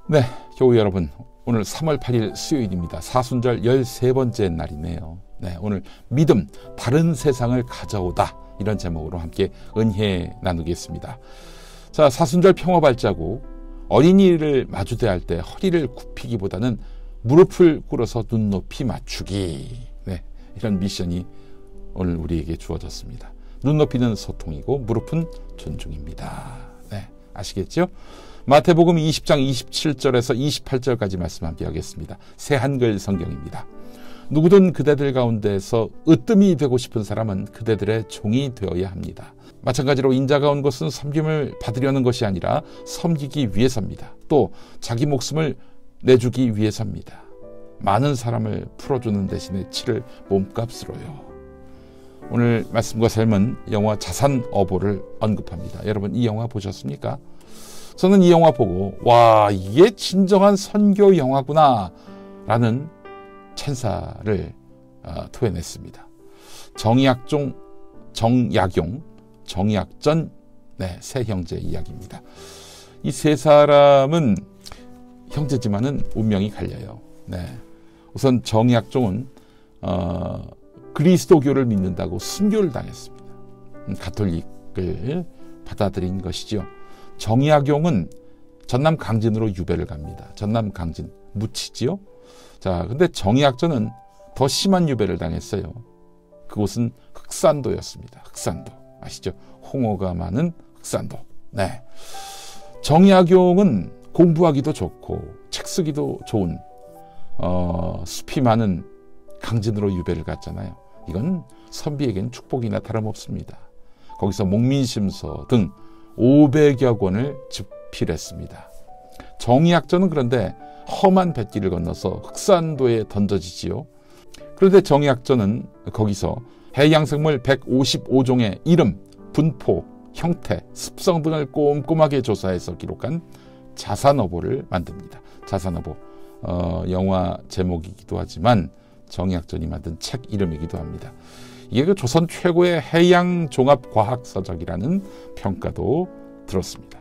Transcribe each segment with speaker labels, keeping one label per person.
Speaker 1: 네, 교우 여러분, 오늘 3월 8일 수요일입니다. 사순절 13번째 날이네요. 네, 오늘 믿음, 다른 세상을 가져오다, 이런 제목으로 함께 은혜 나누겠습니다. 자, 사순절 평화발자국, 어린이를 마주대할 때 허리를 굽히기보다는 무릎을 꿇어서 눈높이 맞추기. 네, 이런 미션이 오늘 우리에게 주어졌습니다. 눈높이는 소통이고 무릎은 존중입니다. 네, 아시겠죠? 마태복음 20장 27절에서 28절까지 말씀 함께 하겠습니다. 새 한글 성경입니다. 누구든 그대들 가운데서 으뜸이 되고 싶은 사람은 그대들의 종이 되어야 합니다. 마찬가지로 인자가 온 것은 섬김을 받으려는 것이 아니라 섬기기 위해서입니다. 또 자기 목숨을 내주기 위해서입니다. 많은 사람을 풀어주는 대신에 치를 몸값으로요. 오늘 말씀과 삶은 영화 자산어보를 언급합니다. 여러분, 이 영화 보셨습니까? 저는 이 영화 보고 와, 이게 진정한 선교 영화구나 라는 찬사를 토해냈습니다. 정약용, 정약전, 네, 세 형제 이야기입니다. 이 세 사람은 형제지만은 운명이 갈려요. 네. 우선 정약종은 그리스도교를 믿는다고 순교를 당했습니다. 가톨릭을 받아들인 것이죠. 정약용은 전남 강진으로 유배를 갑니다. 전남 강진 묻히지요. 자, 근데 정약전은 더 심한 유배를 당했어요. 그곳은 흑산도였습니다. 흑산도 아시죠? 홍어가 많은 흑산도. 네. 정약용은 공부하기도 좋고 책 쓰기도 좋은 숲이 많은 강진으로 유배를 갔잖아요. 이건 선비에겐 축복이나 다름없습니다. 거기서 목민심서 등 500여 권을 집필했습니다. 정약전은 그런데 험한 뱃길을 건너서 흑산도에 던져지지요. 그런데 정약전은 거기서 해양생물 155종의 이름, 분포, 형태, 습성 등을 꼼꼼하게 조사해서 기록한 자산어보를 만듭니다. 자산어보, 영화 제목이기도 하지만 정약전이 만든 책 이름이기도 합니다. 이게 그 조선 최고의 해양종합과학서적이라는 평가도 들었습니다.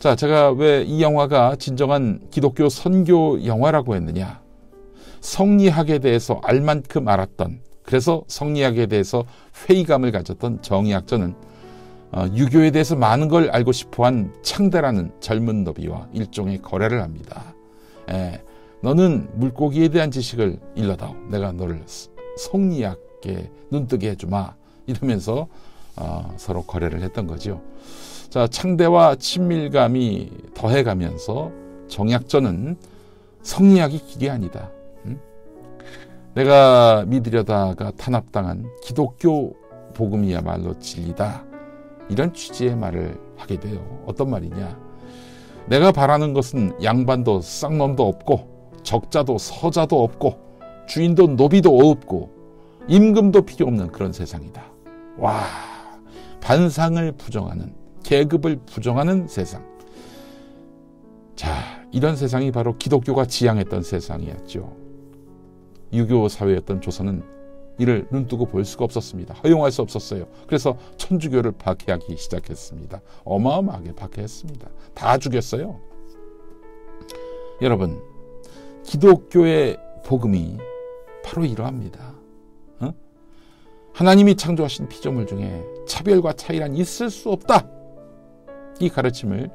Speaker 1: 자, 제가 왜 이 영화가 진정한 기독교 선교 영화라고 했느냐? 성리학에 대해서 알 만큼 알았던, 그래서 성리학에 대해서 회의감을 가졌던 정약전은 유교에 대해서 많은 걸 알고 싶어한 창대라는 젊은 너비와 일종의 거래를 합니다. 너는 물고기에 대한 지식을 일러다오. 내가 너를 성리학에 눈뜨게 해주마. 이러면서 서로 거래를 했던 거죠. 자, 창대와 친밀감이 더해가면서 정약전은 성리학이 길이 아니다. 내가 믿으려다가 탄압당한 기독교 복음이야말로 진리다. 이런 취지의 말을 하게 돼요. 어떤 말이냐? 내가 바라는 것은 양반도 쌍놈도 없고 적자도 서자도 없고 주인도 노비도 없고 임금도 필요 없는 그런 세상이다. 와, 반상을 부정하는, 계급을 부정하는 세상. 자, 이런 세상이 바로 기독교가 지향했던 세상이었죠. 유교 사회였던 조선은 이를 눈뜨고 볼 수가 없었습니다. 허용할 수 없었어요. 그래서 천주교를 박해하기 시작했습니다. 어마어마하게 박해했습니다. 다 죽였어요. 여러분, 기독교의 복음이 바로 이러합니다. 하나님이 창조하신 피조물 중에 차별과 차이란 있을 수 없다. 이 가르침을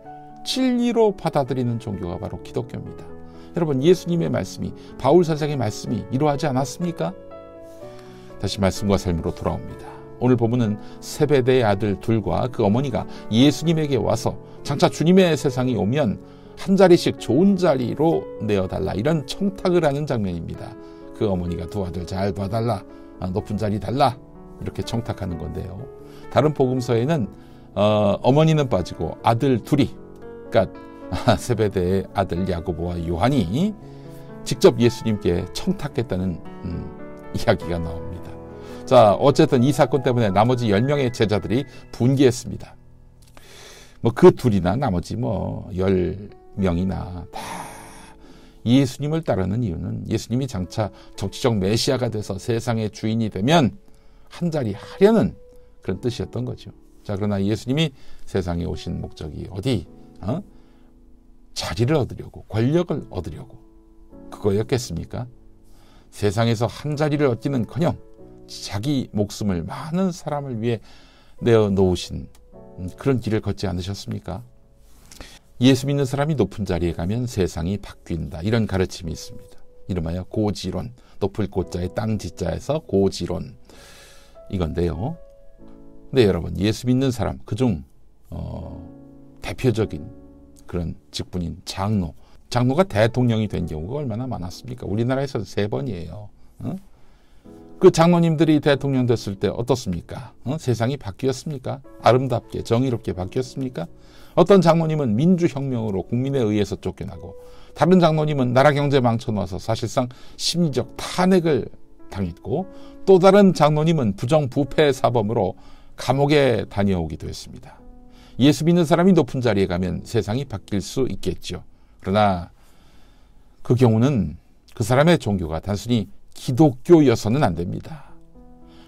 Speaker 1: 진리로 받아들이는 종교가 바로 기독교입니다. 여러분, 예수님의 말씀이, 바울 선생의 말씀이 이러하지 않았습니까? 다시 말씀과 삶으로 돌아옵니다. 오늘 본문은 세베대의 아들 둘과 그 어머니가 예수님에게 와서 장차 주님의 세상이 오면 한 자리씩 좋은 자리로 내어달라, 이런 청탁을 하는 장면입니다. 그 어머니가 두 아들 잘 봐달라, 높은 자리 달라, 이렇게 청탁하는 건데요. 다른 복음서에는 어머니는 빠지고 아들 둘이, 그러니까 세베대의 아들 야고보와 요한이 직접 예수님께 청탁했다는 이야기가 나옵니다. 자, 어쨌든 이 사건 때문에 나머지 10명의 제자들이 분개했습니다. 그 둘이나 나머지 10명이나 다 예수님을 따르는 이유는 예수님이 장차 정치적 메시아가 돼서 세상의 주인이 되면 한 자리 하려는 그런 뜻이었던 거죠. 자, 그러나 예수님이 세상에 오신 목적이 어디? 자리를 얻으려고, 권력을 얻으려고, 그거였겠습니까? 세상에서 한 자리를 얻기는커녕 자기 목숨을 많은 사람을 위해 내어놓으신 그런 길을 걷지 않으셨습니까? 예수 믿는 사람이 높은 자리에 가면 세상이 바뀐다, 이런 가르침이 있습니다. 이름하여 고지론, 높을 고자에 땅 지자에서 고지론, 이건데요. 근데 여러분, 예수 믿는 사람, 그중 대표적인 그런 직분인 장로가 대통령이 된 경우가 얼마나 많았습니까? 우리나라에서 3번이에요. 그 장로님들이 대통령 됐을 때 어떻습니까? 세상이 바뀌었습니까? 아름답게 정의롭게 바뀌었습니까? 어떤 장로님은 민주혁명으로 국민에 의해서 쫓겨나고, 다른 장로님은 나라 경제 망쳐놓아서 사실상 심리적 탄핵을 당했고, 또 다른 장로님은 부정부패 사범으로 감옥에 다녀오기도 했습니다. 예수 믿는 사람이 높은 자리에 가면 세상이 바뀔 수 있겠죠. 그러나 그 경우는 그 사람의 종교가 단순히 기독교여서는 안 됩니다.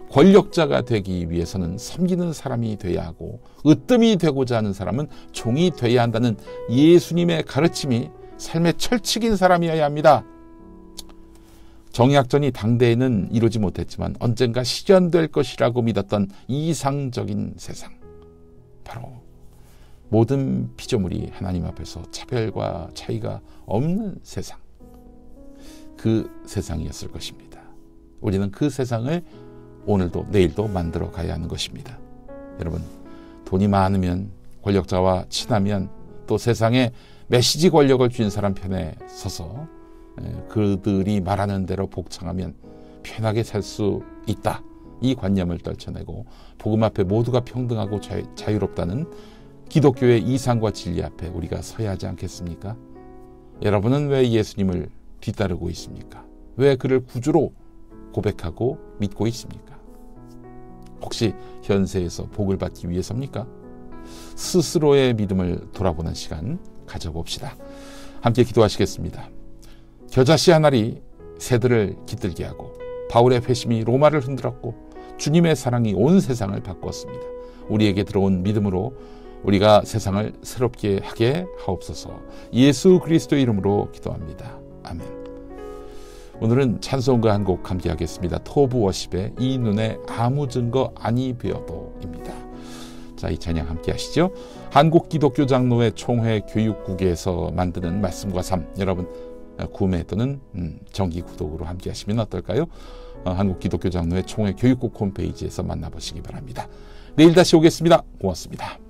Speaker 1: 권력자가 되기 위해서는 섬기는 사람이 돼야 하고, 으뜸이 되고자 하는 사람은 종이 돼야 한다는 예수님의 가르침이 삶의 철칙인 사람이어야 합니다. 정의학전이 당대에는 이루지 못했지만 언젠가 실현될 것이라고 믿었던 이상적인 세상, 바로 모든 피조물이 하나님 앞에서 차별과 차이가 없는 세상, 그 세상이었을 것입니다. 우리는 그 세상을 오늘도 내일도 만들어 가야 하는 것입니다. 여러분, 돈이 많으면, 권력자와 친하면, 또 세상에 메시지 권력을 쥔 사람 편에 서서 그들이 말하는 대로 복창하면 편하게 살 수 있다, 이 관념을 떨쳐내고 복음 앞에 모두가 평등하고 자유롭다는 기독교의 이상과 진리 앞에 우리가 서야 하지 않겠습니까? 여러분은 왜 예수님을 뒤따르고 있습니까? 왜 그를 구주로 고백하고 믿고 있습니까? 혹시 현세에서 복을 받기 위해서입니까? 스스로의 믿음을 돌아보는 시간 가져봅시다. 함께 기도하시겠습니다. 겨자씨 한 알이 새들을 깃들게 하고, 바울의 회심이 로마를 흔들었고, 주님의 사랑이 온 세상을 바꾸었습니다. 우리에게 들어온 믿음으로 우리가 세상을 새롭게 하게 하옵소서. 예수 그리스도의 이름으로 기도합니다. 아멘. 오늘은 찬송가 한 곡 함께 하겠습니다. 토브 워십의 이 눈에 아무 증거 아니 되어도입니다. 자, 이 찬양 함께 하시죠. 한국기독교장로회 총회 교육국에서 만드는 말씀과 삶, 여러분 구매 또는 정기 구독으로 함께 하시면 어떨까요? 한국기독교장로회 총회 교육국 홈페이지에서 만나보시기 바랍니다. 내일 다시 오겠습니다. 고맙습니다.